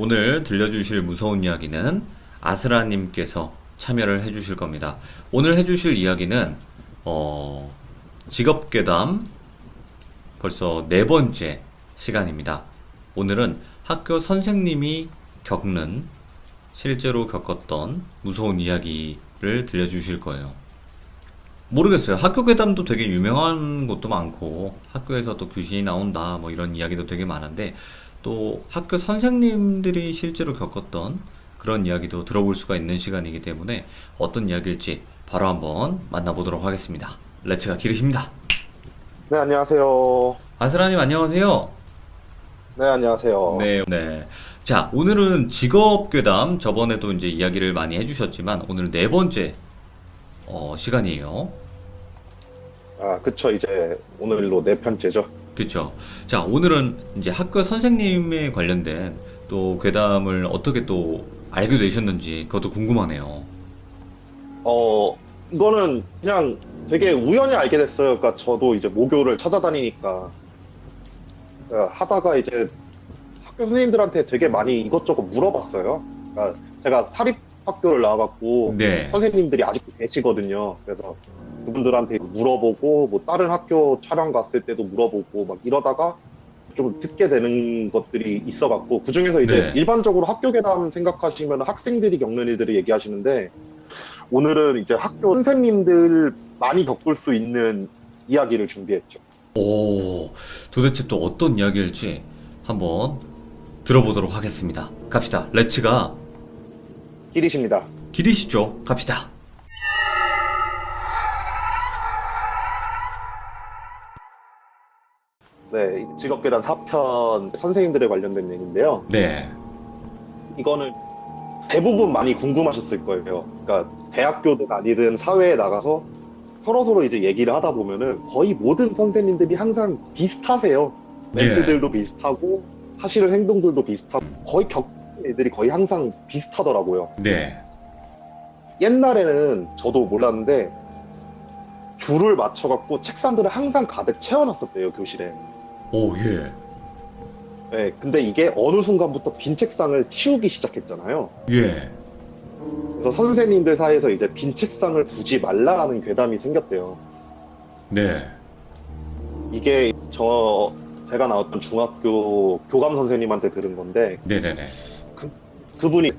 오늘 들려주실 무서운 이야기는 아스라님께서 참여를 해주실 겁니다. 오늘 해주실 이야기는 직업괴담 벌써 네 번째 시간입니다. 오늘은 학교 선생님이 겪는 실제로 겪었던 무서운 이야기를 들려주실 거예요. 모르겠어요. 학교 괴담도 되게 유명한 곳도 많고 학교에서 또 귀신이 나온다 뭐 이런 이야기도 되게 많은데 또 학교 선생님들이 실제로 겪었던 그런 이야기도 들어볼 수가 있는 시간이기 때문에 어떤 이야기일지 바로 한번 만나보도록 하겠습니다. 렛츠가 기르십니다. 네, 안녕하세요. 아스라님 안녕하세요. 네, 안녕하세요. 네. 자, 오늘은 직업괴담 저번에도 이제 이야기를 많이 해주셨지만 오늘 네 번째 시간이에요. 아, 그쵸. 이제 오늘로 네 편째죠. 그렇죠. 자, 오늘은 이제 학교 선생님에 관련된 또 괴담을 어떻게 또 알게 되셨는지 그것도 궁금하네요. 이거는 그냥 되게 우연히 알게 됐어요. 그러니까 저도 이제 모교를 찾아다니니까 하다가 이제 학교 선생님들한테 되게 많이 이것저것 물어봤어요. 그러니까 제가 사립학교를 나와갖고 네. 선생님들이 아직도 계시거든요. 그래서 그분들한테 물어보고 뭐 다른 학교 촬영 갔을 때도 물어보고 막 이러다가 좀 듣게 되는 것들이 있어갖고 그중에서 이제 네. 일반적으로 학교 괴담 생각하시면 학생들이 겪는 일들을 얘기하시는데 오늘은 이제 학교 선생님들 많이 겪을 수 있는 이야기를 준비했죠. 오, 도대체 또 어떤 이야기일지 한번 들어보도록 하겠습니다. 갑시다. 렛츠가 길이십니다. 기리시죠. 갑시다. 네, 직업괴담 4편 선생님들에 관련된 얘기인데요. 네. 이거는 대부분 많이 궁금하셨을 거예요. 그러니까 대학교든 아니든 사회에 나가서 서로서로 이제 얘기를 하다 보면은 거의 모든 선생님들이 항상 비슷하세요. 멘트들도 비슷하고 하시는 행동들도 비슷하고 거의 겪는 애들이 거의 항상 비슷하더라고요. 네. 옛날에는 저도 몰랐는데 줄을 맞춰갖고 책상들을 항상 가득 채워놨었대요, 교실에. 오, 예. 네, 근데 이게 어느 순간부터 빈 책상을 치우기 시작했잖아요. 예. 그래서 선생님들 사이에서 이제 빈 책상을 두지 말라라는 괴담이 생겼대요. 네. 이게 제가 나왔던 중학교 교감 선생님한테 들은 건데 네네네. 그분이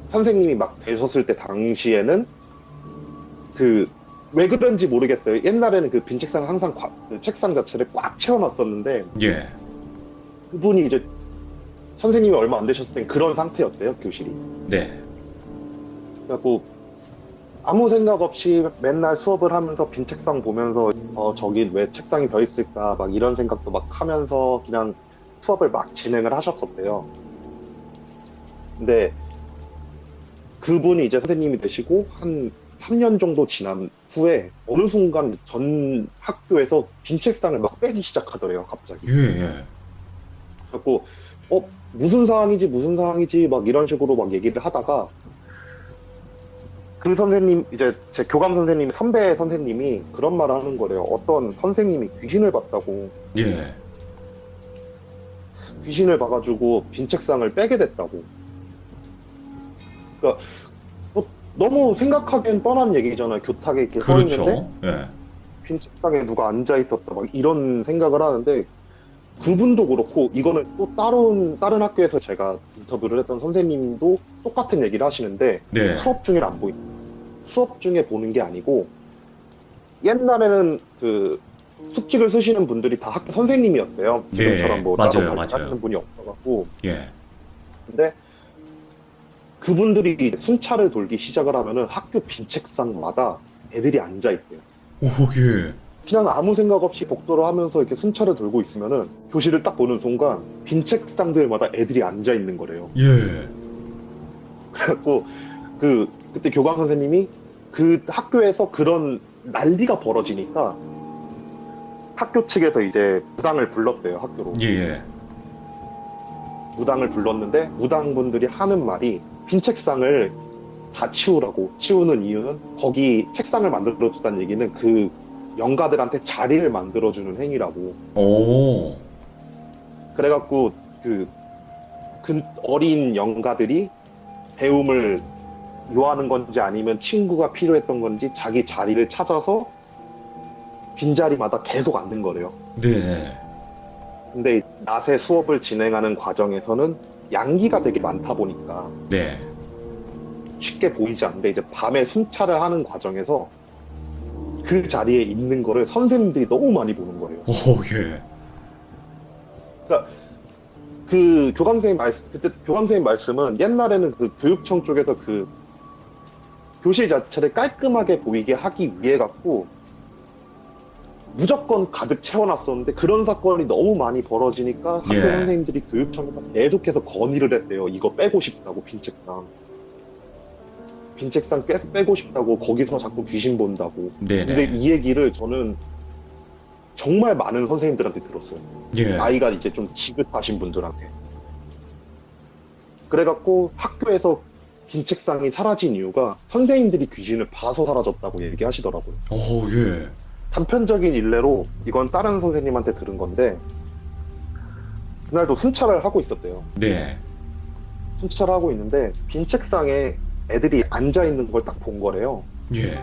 선생님이 막 되셨을 때 당시에는 왜 그런지 모르겠어요. 옛날에는 그 빈 책상 항상 그 책상 자체를 꽉 채워놨었는데 예. 그분이 이제 선생님이 얼마 안 되셨을 땐 그런 상태였대요, 교실이. 네. 그래갖고 아무 생각 없이 맨날 수업을 하면서 빈 책상 보면서 저기 왜 책상이 벼 있을까 막 이런 생각도 막 하면서 그냥 수업을 막 진행을 하셨었대요. 근데 그분이 이제 선생님이 되시고 한 3년 정도 지난 후에 어느 순간 전 학교에서 빈 책상을 막 빼기 시작하더래요, 갑자기. 예. 그래갖고 무슨 상황이지 막 이런 식으로 막 얘기를 하다가 그 선생님, 이제 제 교감 선생님, 선배 선생님이 그런 말을 하는 거래요. 어떤 선생님이 귀신을 봤다고. 예. 귀신을 봐가지고 빈 책상을 빼게 됐다고. 그러니까 너무 생각하기엔 뻔한 얘기잖아요. 교탁에 이렇게 서 있는데 그렇죠. 예. 빈 책상에 누가 앉아 있었다 막 이런 생각을 하는데 그분도 그렇고 이거는 또 다른 학교에서 제가 인터뷰를 했던 선생님도 똑같은 얘기를 하시는데 네. 수업 중에 안 보인다. 수업 중에 보는 게 아니고 옛날에는 그 숙직을 쓰시는 분들이 다 학교 선생님이었대요. 지금처럼 뭐 맞아요, 따로 맞아요. 하시는 분이 없어갖고. 예. 근데 그분들이 순찰을 돌기 시작을 하면은 학교 빈 책상마다 애들이 앉아 있대요. 오, 예. 그냥 아무 생각 없이 복도를 하면서 이렇게 순찰을 돌고 있으면은 교실을 딱 보는 순간 빈 책상들마다 애들이 앉아 있는 거래요. 예. 그래갖고 그때 교감 선생님이 그 학교에서 그런 난리가 벌어지니까 학교 측에서 이제 무당을 불렀대요, 학교로. 예. 무당을 불렀는데 무당분들이 하는 말이 빈 책상을 다 치우라고. 치우는 이유는 거기 책상을 만들어줬다는 얘기는 그 영가들한테 자리를 만들어주는 행위라고. 오. 그래갖고 어린 영가들이 배움을 요하는 건지 아니면 친구가 필요했던 건지 자기 자리를 찾아서 빈자리마다 계속 앉는 거래요. 네네. 근데 낮에 수업을 진행하는 과정에서는 양기가 되게 많다 보니까 네. 쉽게 보이지 않는데 이제 밤에 순찰을 하는 과정에서 그 자리에 있는 거를 선생님들이 너무 많이 보는 거예요. 오, 예. 그러니까 그 그때 교감 선생님 말씀은 옛날에는 그 교육청 쪽에서 그 교실 자체를 깔끔하게 보이게 하기 위해 갖고 무조건 가득 채워놨었는데 그런 사건이 너무 많이 벌어지니까 학교 예. 선생님들이 교육청에서 계속해서 건의를 했대요. 이거 빼고 싶다고 빈책상 빼고 싶다고 거기서 자꾸 귀신 본다고. 네네. 근데 이 얘기를 저는 정말 많은 선생님들한테 들었어요. 예. 나이가 이제 좀 지긋하신 분들한테. 그래갖고 학교에서 빈 책상이 사라진 이유가 선생님들이 귀신을 봐서 사라졌다고 얘기하시더라고요. 오, 예. 단편적인 일례로 이건 다른 선생님한테 들은 건데 그날도 순찰을 하고 있었대요. 네. 순찰을 하고 있는데 빈 책상에 애들이 앉아 있는 걸 딱 본 거래요. 예.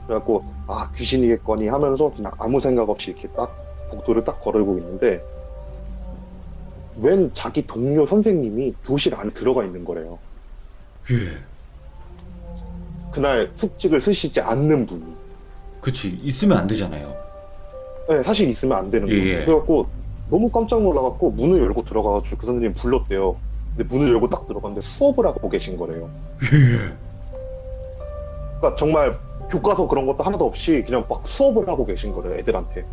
그래갖고 아 귀신이겠거니 하면서 그냥 아무 생각 없이 이렇게 딱 복도를 딱 걸어오고 있는데 웬 자기 동료 선생님이 교실 안에 들어가 있는 거래요. 예. 그날 숙직을 쓰시지 않는 분이. 그치. 있으면 안 되잖아요. 네, 사실 있으면 안 되는 예, 거예요. 예. 그래갖고 너무 깜짝 놀라갖고 문을 열고 들어가가지고 그 선생님 불렀대요. 근데 문을 열고 딱 들어갔는데 수업을 하고 계신 거래요. 예. 그러니까 정말 교과서 그런 것도 하나도 없이 그냥 막 수업을 하고 계신 거래요, 애들한테.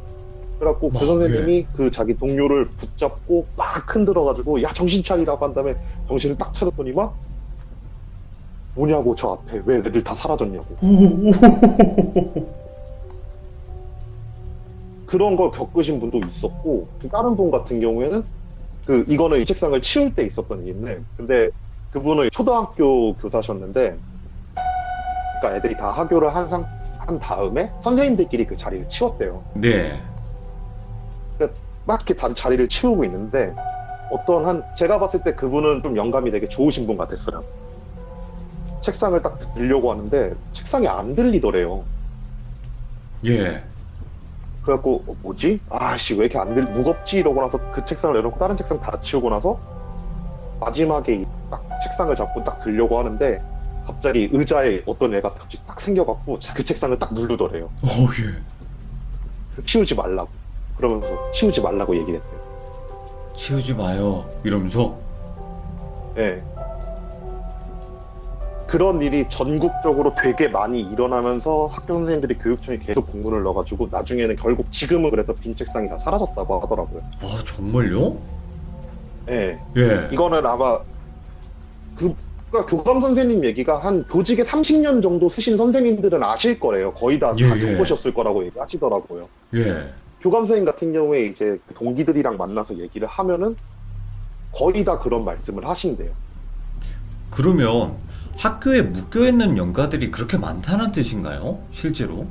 그래갖고 그 와, 선생님이 그 자기 동료를 붙잡고 막 흔들어가지고 야 정신 차리라고 한 다음에 정신을 딱 차렸더니 막 뭐냐고 저 앞에 왜 애들 다 사라졌냐고. 오. 그런 걸 겪으신 분도 있었고 다른 분 같은 경우에는 그 이거는 이 책상을 치울 때 있었던 일인데 근데 그분은 초등학교 교사셨는데 그러니까 애들이 다 하교를 한 다음에 선생님들끼리 그 자리를 치웠대요. 네. 막 이렇게 다 자리를 치우고 있는데 제가 봤을 때 그분은 좀 영감이 되게 좋으신 분 같았어요. 책상을 딱 들려고 하는데 책상이 안 들리더래요. 예. 그래갖고 뭐지? 아씨 왜 이렇게 무겁지? 이러고 나서 그 책상을 내놓고 다른 책상 다 치우고 나서 마지막에 딱 책상을 잡고 딱 들려고 하는데 갑자기 의자에 어떤 애가 갑자기 딱 생겨갖고 그 책상을 딱 누르더래요. 오, 예. 치우지 말라고. 그러면서 치우지 말라고 얘기를 했대요. 치우지 마요. 이러면서. 예. 그런 일이 전국적으로 되게 많이 일어나면서 학교 선생님들이 교육청에 계속 공문을 넣어가지고 나중에는 결국 지금은 그래서 빈 책상이 다 사라졌다고 하더라고요. 아, 정말요? 예. 예. 이거는 아마 그러니까 교감 선생님 얘기가 한 교직에 30년 정도 쓰신 선생님들은 아실 거래요. 거의 다 예, 예. 겪으셨을 거라고 얘기하시더라고요. 예. 교감 선생님 같은 경우에 이제 그 동기들이랑 만나서 얘기를 하면은 거의 다 그런 말씀을 하신대요. 그러면 학교에 묶여있는 영가들이 그렇게 많다는 뜻인가요? 실제로?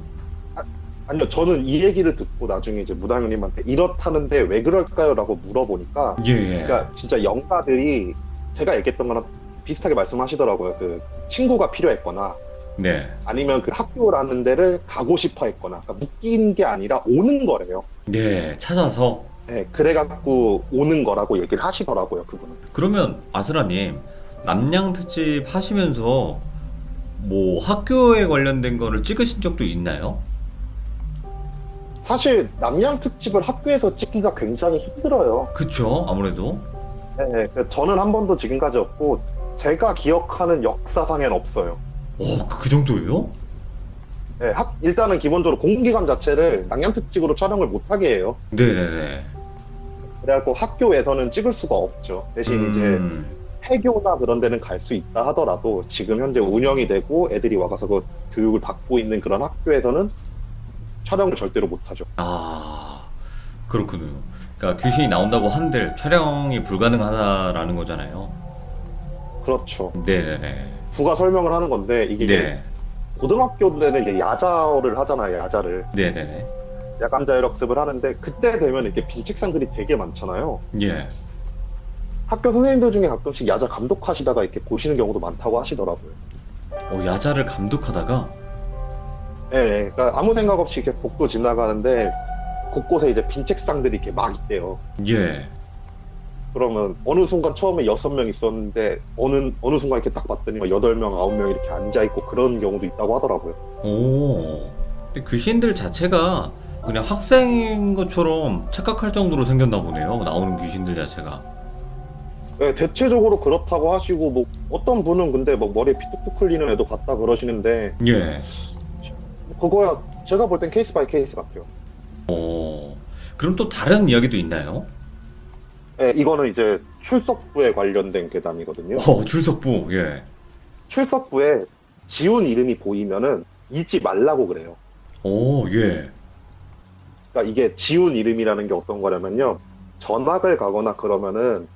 아니요, 저는 이 얘기를 듣고 나중에 이제 무당님한테 이렇다는데 왜 그럴까요? 라고 물어보니까 예, 예. 그러니까 진짜 영가들이 제가 얘기했던 거랑 비슷하게 말씀하시더라고요. 그 친구가 필요했거나 네. 아니면 그 학교라는 데를 가고 싶어 했거나 그러니까 묶인 게 아니라 오는 거래요. 네, 찾아서. 네, 그래갖고 오는 거라고 얘기를 하시더라고요, 그분은. 그러면 아스라님, 남양 특집 하시면서 뭐 학교에 관련된 거를 찍으신 적도 있나요? 사실 남양 특집을 학교에서 찍기가 굉장히 힘들어요. 그쵸, 아무래도. 네, 저는 한 번도 지금까지 없고 제가 기억하는 역사상엔 없어요. 오, 그 정도예요? 네, 일단은 기본적으로 공공기관 자체를 남양 특집으로 촬영을 못하게 해요. 네네네. 그래갖고 학교에서는 찍을 수가 없죠. 대신 이제 폐교나 그런 데는 갈 수 있다 하더라도 지금 현재 운영이 되고 애들이 와가서 그 교육을 받고 있는 그런 학교에서는 촬영을 절대로 못하죠. 아, 그렇군요. 그러니까 귀신이 나온다고 한들 촬영이 불가능하다라는 거잖아요. 그렇죠. 네네네. 부가 설명을 하는 건데 이게 이제 네. 고등학교 때는 이제 야자를 하잖아요. 야자를. 네네네. 야간 자율학습을 하는데 그때 되면 이렇게 빈 책상들이 되게 많잖아요. 예. 학교 선생님들 중에 가끔씩 야자 감독하시다가 이렇게 보시는 경우도 많다고 하시더라고요. 야자를 감독하다가, 예, 예. 그러니까 아무 생각 없이 이렇게 복도 지나가는데 곳곳에 이제 빈 책상들이 이렇게 막 있대요. 예. 그러면 어느 순간 처음에 6명 있었는데 어느 순간 이렇게 딱 봤더니 8명, 9명 이렇게 앉아 있고 그런 경우도 있다고 하더라고요. 오. 근데 귀신들 자체가 그냥 학생인 것처럼 착각할 정도로 생겼나 보네요. 나오는 귀신들 자체가. 네, 대체적으로 그렇다고 하시고 뭐 어떤 분은 근데 뭐 머리에 피 뚝뚝 흘리는 애도 같다 그러시는데 예. 그거야 제가 볼 땐 케이스 바이 케이스 같아요. 그럼 또 다른 이야기도 있나요? 네, 이거는 이제 출석부에 관련된 괴담이거든요. 출석부. 예. 출석부에 지운 이름이 보이면은 읽지 말라고 그래요. 예. 그러니까 이게 지운 이름이라는 게 어떤 거냐면요. 전학을 가거나 그러면은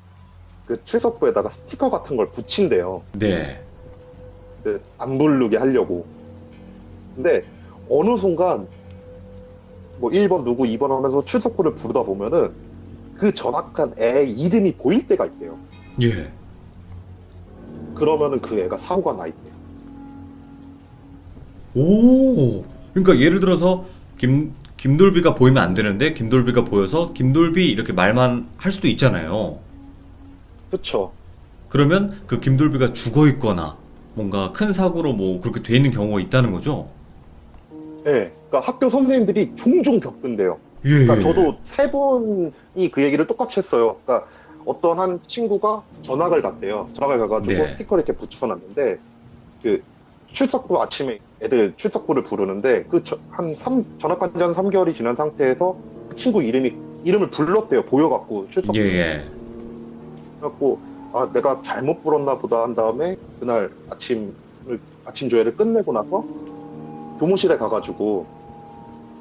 그 출석부에다가 스티커 같은 걸 붙인대요. 네. 그 안 부르게 하려고. 근데 어느 순간 뭐 1번 누구 2번 하면서 출석부를 부르다 보면은 그 전학한 애 이름이 보일 때가 있대요. 예. 그러면은 그 애가 사고가 나 있대요. 그러니까 예를 들어서 김돌비가 보이면 안 되는데 김돌비가 보여서 김돌비 이렇게 말만 할 수도 있잖아요. 그쵸? 그러면 그 김돌비가 죽어 있거나 뭔가 큰 사고로 뭐 그렇게 돼 있는 경우가 있다는 거죠. 예. 그러니까 학교 선생님들이 종종 겪은대요. 예. 그러니까 저도 3분이 그 얘기를 똑같이 했어요. 그러니까 어떤 한 친구가 전학을 갔대요. 전학을 가가지고 네. 스티커를 이렇게 붙여놨는데 그 출석부 아침에 애들 출석부를 부르는데 전학한 지 한 3개월이 지난 상태에서 그 친구 이름을 불렀대요. 보여갖고 출석부. 예. 그래갖고 아 내가 잘못 불렀나 보다 한 다음에 그날 아침 조회를 끝내고 나서 교무실에 가가지고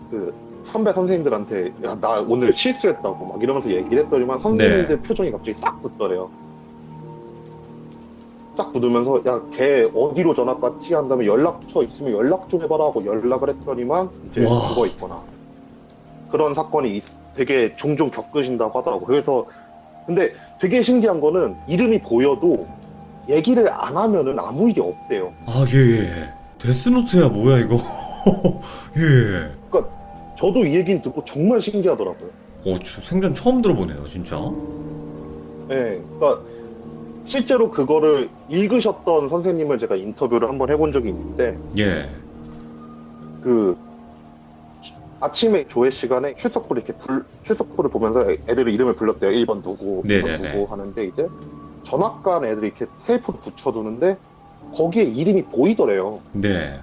그 선배 선생님들한테 야 나 오늘 실수했다고 막 이러면서 얘기를 했더니만 선생님들 네. 표정이 갑자기 싹 굳더래요. 싹 굳으면서 야 걔 어디로 전학 갔지? 한 다음에 연락처 있으면 연락 좀 해봐라 하고 연락을 했더니만 이제 와. 죽어 있거나 그런 사건이 되게 종종 겪으신다고 하더라고. 그래서 근데 되게 신기한 거는 이름이 보여도 얘기를 안 하면은 아무 일이 없대요. 예. 데스노트야 뭐야 이거. 예. 저도 이 얘기를 듣고 정말 신기하더라고요. 생전 처음 들어보네요, 진짜. 네, 그러니까 실제로 그거를 읽으셨던 선생님을 제가 인터뷰를 한번 해본 적이 있는데 예. 그 아침에 조회 시간에 출석부를 보면서 애들의 이름을 불렀대요. 1번 누구, 2번 네네네. 누구 하는데 이제 전학 간 애들이 이렇게 테이프를 붙여두는데 거기에 이름이 보이더래요. 네.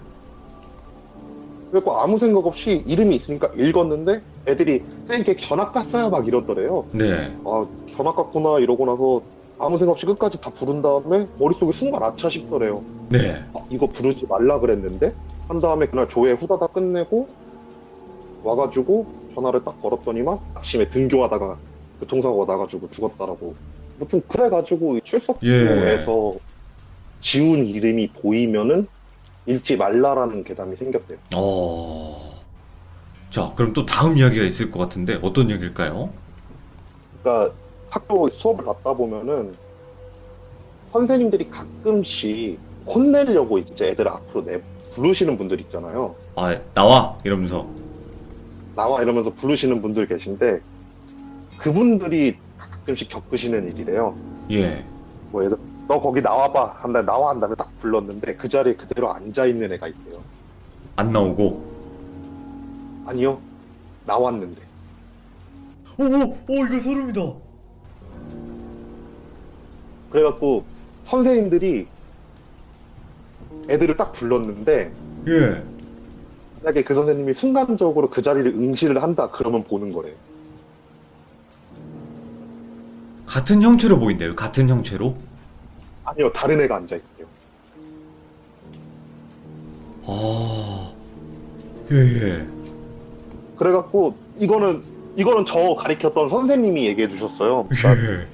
그래서 아무 생각 없이 이름이 있으니까 읽었는데 애들이 쌤 걔 전학 갔어요 막 이러더래요. 네. 아 전학 갔구나 이러고 나서 아무 생각 없이 끝까지 다 부른 다음에 머릿속에 순간 아차 싶더래요. 네. 이거 부르지 말라 그랬는데 한 다음에 그날 조회 후다닥 끝내고 와가지고 전화를 딱 걸었더니만 아침에 등교하다가 교통사고가 나가지고 죽었다라고. 무튼 그래가지고 이 출석부에서 지운 이름이 보이면은 읽지 말라라는 괴담이 생겼대요. 자, 그럼 또 다음 이야기가 있을 것 같은데 어떤 이야기일까요? 그러니까 학교 수업을 받다 보면은 선생님들이 가끔씩 혼내려고 이제 애들 앞으로 부르시는 분들 있잖아요. 나와 이러면서. 나와 이러면서 부르시는 분들 계신데 그분들이 가끔씩 겪으시는 일이래요. 예. 뭐 얘들 너 거기 나와봐 한 다음에 나와 한 다음에 딱 불렀는데 그 자리에 그대로 앉아있는 애가 있대요. 안 나오고. 아니요 나왔는데. 이거 소름이다. 그래갖고 선생님들이 애들을 딱 불렀는데 예. 만약에 그 선생님이 순간적으로 그 자리를 응시를 한다 그러면 보는 거래요. 같은 형체로 보인대요. 같은 형체로. 아니요 다른 애가 앉아있대요. 예. 그래갖고 이거는 저 가리켰던 선생님이 얘기해 주셨어요. 그러니까 예.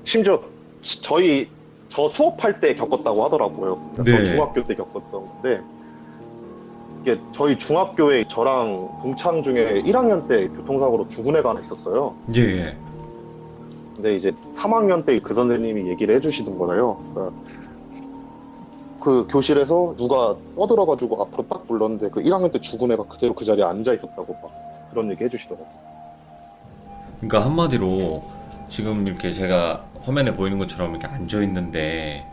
심지어 저 수업할 때 겪었다고 하더라고요. 그러니까 네. 저 중학교 때 겪었던 건데 이게 저희 중학교에 저랑 동창 중에 1학년 때 교통사고로 죽은 애가 하나 있었어요. 예. 근데 이제 3학년 때 그 선생님이 얘기를 해주시던 거래요. 그러니까 그 교실에서 누가 떠들어가지고 앞으로 딱 불렀는데 그 1학년 때 죽은 애가 그대로 그 자리에 앉아 있었다고 막 그런 얘기 해주시더라고요. 그러니까 한마디로 지금 이렇게 제가 화면에 보이는 것처럼 이렇게 앉아 있는데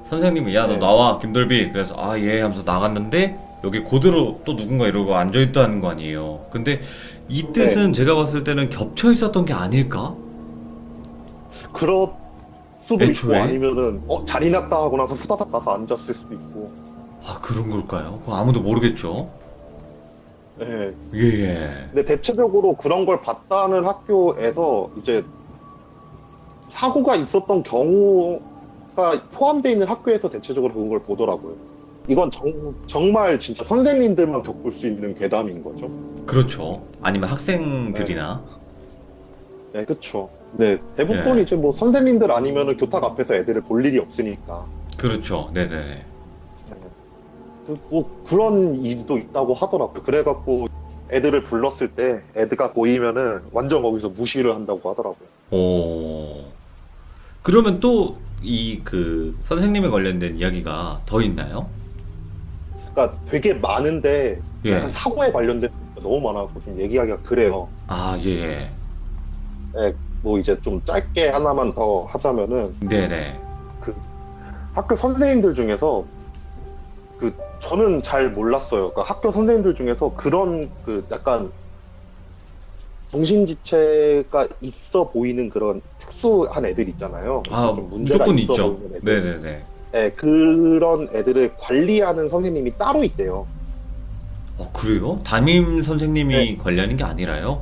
선생님이 야 너 네. 나와 김돌비 그래서 아 예 하면서 나갔는데 여기 그대로 또 누군가 이러고 앉아 있다는 거 아니에요. 근데 이 뜻은 제가 봤을 때는 겹쳐 있었던 게 아닐까? 그럴 수도 애초에? 있고 아니면은 자리 났다 하고 나서 후다닥 가서 앉았을 수도 있고. 아 그런 걸까요? 그거 아무도 모르겠죠. 예. 예. 근데 대체적으로 그런 걸 봤다는 학교에서 이제 사고가 있었던 경우가 포함되어 있는 학교에서 대체적으로 그런 걸 보더라고요. 이건 정말 진짜 선생님들만 겪을 수 있는 괴담인 거죠. 그렇죠. 아니면 학생들이나 네, 그쵸. 네, 대부분 예. 이제 뭐 선생님들 아니면은 교탁 앞에서 애들을 볼 일이 없으니까. 그렇죠. 네네. 뭐 그런 일도 있다고 하더라고요. 그래갖고 애들을 불렀을 때 애들가 보이면은 완전 거기서 무시를 한다고 하더라고요. 오. 그러면 또 이 그 선생님에 관련된 이야기가 더 있나요? 그러니까 되게 많은데 예. 약간 사고에 관련된 게 너무 많아서 좀 얘기하기가 그래요. 아 예. 네, 뭐 이제 좀 짧게 하나만 더 하자면은 네네. 그 학교 선생님들 중에서 그 저는 잘 몰랐어요. 그러니까 학교 선생님들 중에서 그런 그 약간 정신지체가 있어 보이는 그런 특수한 애들 있잖아요. 아 좀 문제가 무조건 있어 있죠. 보이는 애들. 네네네. 네, 그런 애들을 관리하는 선생님이 따로 있대요. 그래요? 담임 선생님이 네. 관리하는 게 아니라요?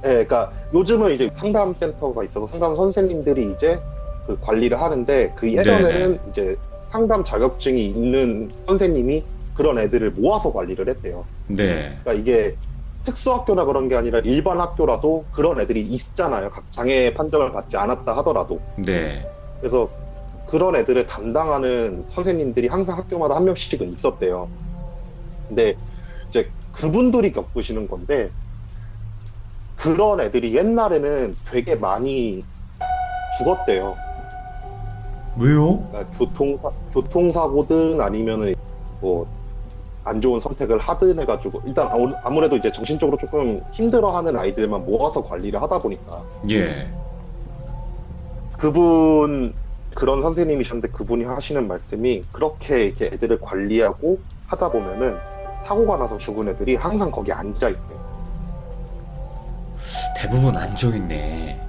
네, 그러니까 요즘은 이제 상담센터가 있어서 상담 선생님들이 이제 그 관리를 하는데 그 예전에는 이제 상담 자격증이 있는 선생님이 그런 애들을 모아서 관리를 했대요. 네. 그러니까 이게 특수학교나 그런 게 아니라 일반 학교라도 그런 애들이 있잖아요. 각 장애 판정을 받지 않았다 하더라도. 네. 그래서 그런 애들을 담당하는 선생님들이 항상 학교마다 한 명씩은 있었대요. 근데 이제 그분들이 겪으시는 건데 그런 애들이 옛날에는 되게 많이 죽었대요. 왜요? 그러니까 교통사고든 아니면은 뭐 안 좋은 선택을 하든 해가지고 일단 아무래도 이제 정신적으로 조금 힘들어하는 아이들만 모아서 관리를 하다 보니까 예. 그런 선생님이셨는데 그분이 하시는 말씀이 그렇게 이렇게 애들을 관리하고 하다 보면은 사고가 나서 죽은 애들이 항상 거기 앉아 있대요. 대부분 앉아있네.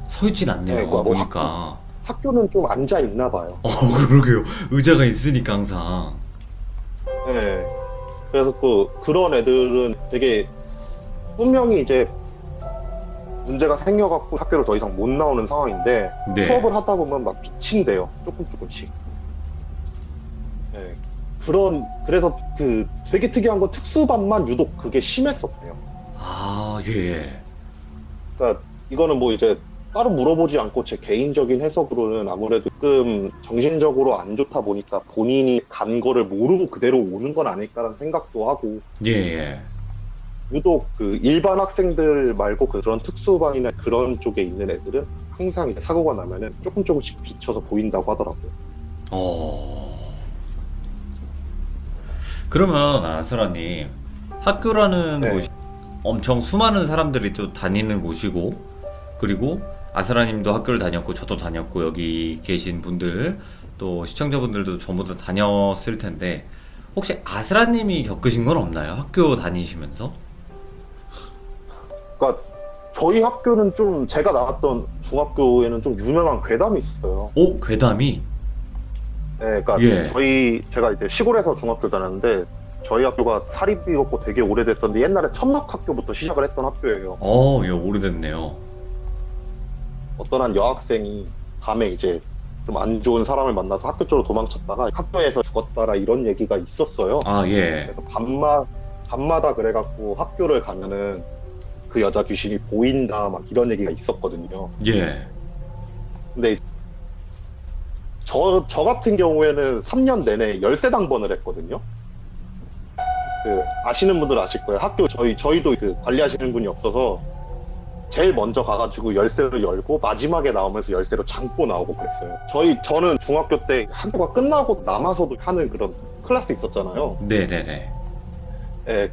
서 있진 않네요. 네, 뭐 보니까. 학교는 좀 앉아 있나 봐요. 그러게요. 의자가 있으니까 항상. 네. 그래서 그런 애들은 되게 분명히 이제 문제가 생겨갖고 학교를 더 이상 못 나오는 상황인데 네. 수업을 하다 보면 막 미친대요. 조금씩. 네. 그래서 그 되게 특이한 건 특수반만 유독 그게 심했었대요. 아, 예. 그러니까 이거는 뭐 이제 따로 물어보지 않고 제 개인적인 해석으로는 아무래도 조금 정신적으로 안 좋다 보니까 본인이 간 거를 모르고 그대로 오는 건 아닐까라는 생각도 하고 예, 예. 유독 그 일반 학생들 말고 그런 특수반이나 그런 쪽에 있는 애들은 항상 이제 사고가 나면은 조금씩 비쳐서 보인다고 하더라고요. 그러면 아스라님, 학교라는 네. 곳이 엄청 수많은 사람들이 또 다니는 곳이고, 그리고 아스라님도 학교를 다녔고, 저도 다녔고, 여기 계신 분들, 또 시청자분들도 전부 다 다녔을 텐데, 혹시 아스라님이 겪으신 건 없나요? 학교 다니시면서? 그러니까 저희 학교는 좀 제가 나왔던 중학교에는 좀 유명한 괴담이 있어요. 오, 괴담이? 네, 그러니까 예. 제가 이제 시골에서 중학교 다녔는데 저희 학교가 사립이었고 되게 오래됐었는데 옛날에 천막학교부터 시작을 했던 학교예요. 예, 오래됐네요. 어떤 한 여학생이 밤에 이제 좀 안 좋은 사람을 만나서 학교 쪽으로 도망쳤다가 학교에서 죽었다라 이런 얘기가 있었어요. 아, 예. 그래서 밤마다 그래갖고 학교를 가면은 그 여자 귀신이 보인다 막 이런 얘기가 있었거든요. 예. 근데 저 같은 경우에는 3년 내내 열쇠 당번을 했거든요. 아시는 분들 아실 거예요. 학교 저희도 그 관리하시는 분이 없어서 제일 먼저 가가지고 열쇠를 열고 마지막에 나오면서 열쇠로 잠고 나오고 그랬어요. 저는 중학교 때 학교가 끝나고 남아서도 하는 그런 클래스 있었잖아요. 네네네. 예,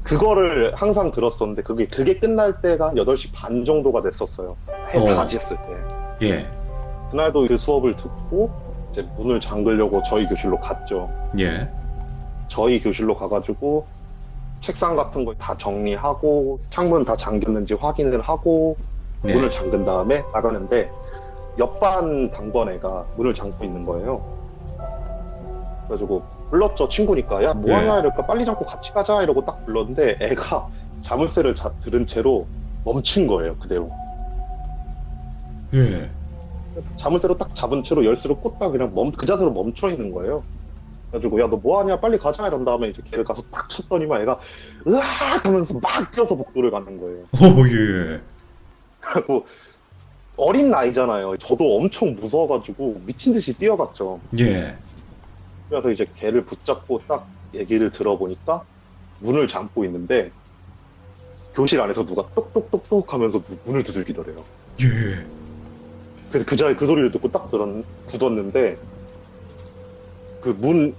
그거를 항상 들었었는데 그게 끝날 때가 한 8시 반 정도가 됐었어요. 해 다 졌을 때. 예. 그날도 그 수업을 듣고 이제 문을 잠그려고 저희 교실로 갔죠. 예. 저희 교실로 가가지고 책상 같은 거 다 정리하고 창문 다 잠겼는지 확인을 하고 네. 문을 잠근 다음에 나가는데 옆반 당번 애가 문을 잠고 있는 거예요. 그래가지고 불렀죠. 친구니까. 야 뭐하냐 이럴까 빨리 잠고 같이 가자 이러고 딱 불렀는데 애가 자물쇠를 들은 채로 멈춘 거예요. 그대로. 예. 자물쇠로 딱 잡은 채로 열쇠를 꽂다 그냥 그 자세로 멈춰 있는 거예요. 그래가지고 야 너 뭐하냐 빨리 가자 이런 다음에 이제 걔를 가서 딱 쳤더니만 애가 으악 하면서 막 뛰어서 복도를 가는 거예요. 오, 예. 그리고 어린 나이잖아요. 저도 엄청 무서워가지고 미친 듯이 뛰어갔죠. 예. 그래서 이제 걔를 붙잡고 딱 얘기를 들어보니까 문을 잠고 있는데 교실 안에서 누가 똑똑똑똑 하면서 문을 두들기더래요. 예. 그래서 그 자리에 그 소리를 듣고 딱 굳었는데 그 문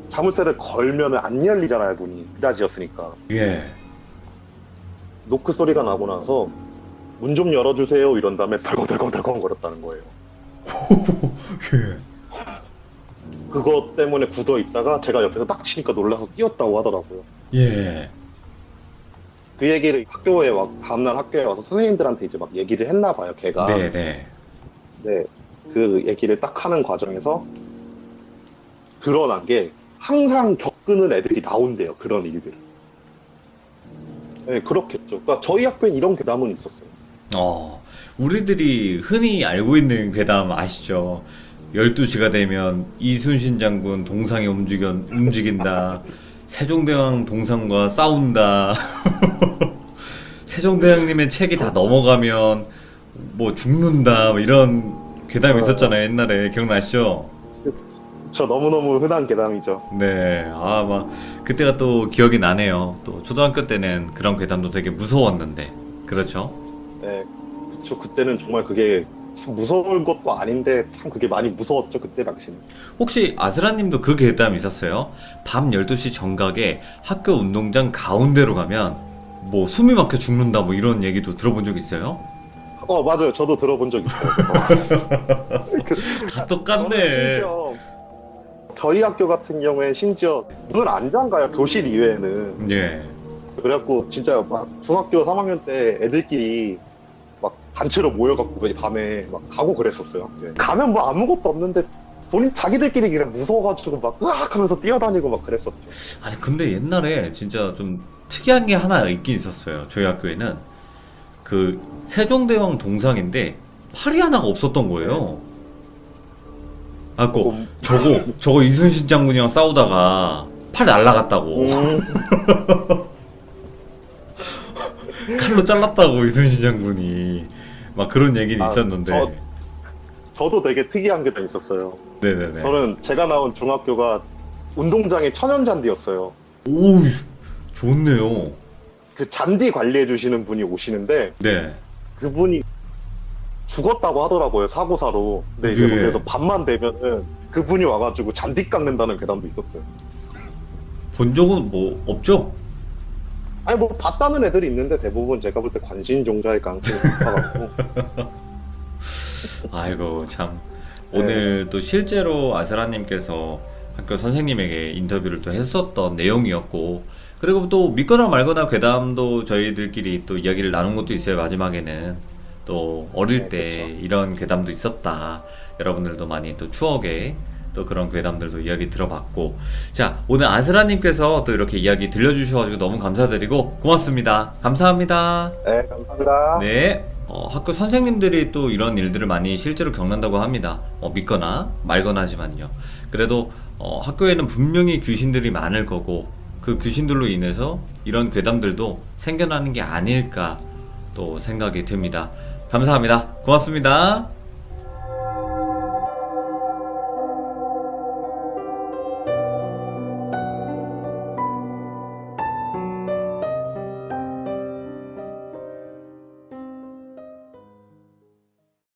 자물쇠를 걸면은 안 열리잖아요. 문이 그다지였으니까. 예. 노크 소리가 나고 나서 문 좀 열어주세요 이런 다음에 덜컹덜컹덜컹 거렸다는 거예요. 예. 그것 때문에 굳어 있다가 제가 옆에서 딱 치니까 놀라서 뛰었다고 하더라고요. 예. 그 얘기를 다음날 학교에 와서 선생님들한테 이제 막 얘기를 했나 봐요, 걔가. 네네. 네. 그 얘기를 딱 하는 과정에서 드러난 게 항상 겪는 애들이 나온대요, 그런 일들. 네, 그렇겠죠. 그러니까 저희 학교엔 이런 괴담은 있었어요. 우리들이 흔히 알고 있는 괴담 아시죠? 12시가 되면 이순신 장군 동상이 움직인다. 세종대왕 동상과 싸운다. 세종대왕님의 책이 다 넘어가면 뭐 죽는다. 뭐 이런 괴담이 있었잖아요, 옛날에. 기억나시죠? 저 너무너무 흔한 괴담이죠. 네. 막 그때가 또 기억이 나네요. 또 초등학교 때는 그런 괴담도 되게 무서웠는데. 그렇죠? 네. 그쵸. 그때는 정말 그게 참 무서울 것도 아닌데 참 그게 많이 무서웠죠, 그때 당시는. 혹시 아스라님도 그 괴담 있었어요? 밤 12시 정각에 학교 운동장 가운데로 가면 뭐 숨이 막혀 죽는다 뭐 이런 얘기도 들어본 적 있어요? 맞아요. 저도 들어본 적 있어요. 다 저는 똑같네. 심지어 저희 학교 같은 경우에 심지어 문을 안 잠가요, 교실 이외에는. 예. 그래갖고 진짜 막 중학교 3학년 때 애들끼리 막 단체로 모여갖고 밤에 막 가고 그랬었어요. 예. 가면 뭐 아무것도 없는데 자기들끼리 그냥 무서워가지고 막 으악 하면서 뛰어다니고 막 그랬었죠. 아니 근데 옛날에 진짜 좀 특이한 게 하나 있긴 있었어요. 저희 학교에는 그 세종대왕 동상인데 팔이 하나가 없었던 거예요. 저거 이순신 장군이랑 싸우다가 팔 날라갔다고. 칼로 잘랐다고 이순신 장군이 막 그런 얘기는 있었는데. 저도 되게 특이한 게 다 있었어요. 네네네. 저는 제가 나온 중학교가 운동장이 천연잔디였어요. 오, 좋네요. 그 잔디 관리해 주시는 분이 오시는데 네. 그분이 죽었다고 하더라고요, 사고사로. 근데 이제 예. 그래서 밤만 되면은 그분이 와가지고 잔디 깎는다는 괴담도 있었어요. 본 적은 뭐 없죠? 아니 뭐 봤다는 애들이 있는데 대부분 제가 볼 때 관심종자일 가능성이 높아가지고. 아이고 참. 네. 오늘 또 실제로 아스라님께서 학교 선생님에게 인터뷰를 또 했었던 내용이었고, 그리고 또 믿거나 말거나 괴담도 저희들끼리 또 이야기를 나눈 것도 있어요. 마지막에는 또 어릴 네, 때 그쵸. 이런 괴담도 있었다. 여러분들도 많이 또 추억에 또 그런 괴담들도 이야기 들어봤고, 자 오늘 아스라님께서 또 이렇게 이야기 들려주셔가지고 너무 감사드리고 고맙습니다. 감사합니다. 네, 감사합니다. 네. 학교 선생님들이 또 이런 일들을 많이 실제로 겪는다고 합니다. 믿거나 말거나 하지만요. 그래도 학교에는 분명히 귀신들이 많을 거고 그 귀신들로 인해서 이런 괴담들도 생겨나는 게 아닐까 또 생각이 듭니다. 감사합니다. 고맙습니다.